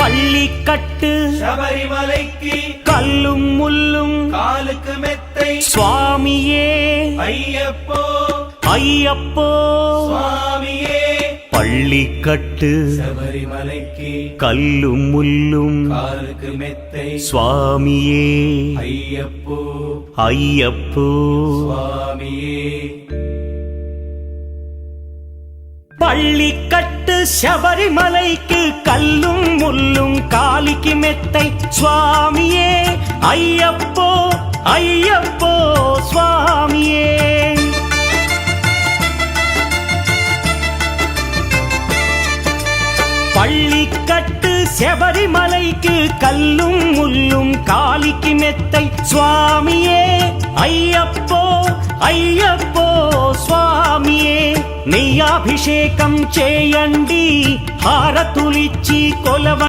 பள்ளிக்கட்டு சபரிமலைக்கு கல்லும் முள்ளும் காலுக்கு மெத்தை சுவாமியே ஐயப்போ ஐயப்போ சுவாமியே பள்ளிக்கட்டு சபரிமலைக்கு கல்லும் முள்ளும் காலுக்கு மெத்தை சுவாமியே ஐயப்போ ஐயப்போ சுவாமியே பள்ளிக்கட்டு சபரிமலைக்கு கல்லும் முள்ளும் காலிக்கு மெத்தை சுவாமியே ஐயப்போ ஐயப்போ சுவாமியே பள்ளிக்கட்டு சபரிமலைக்கு கல்லும் முள்ளும் காலிக்கு மெத்தை சுவாமியே ஐயப்போ ஐயப்போ స్వామియే నెయ్యాభిషేకం చేయండి హారతులిచ్చి కొలవ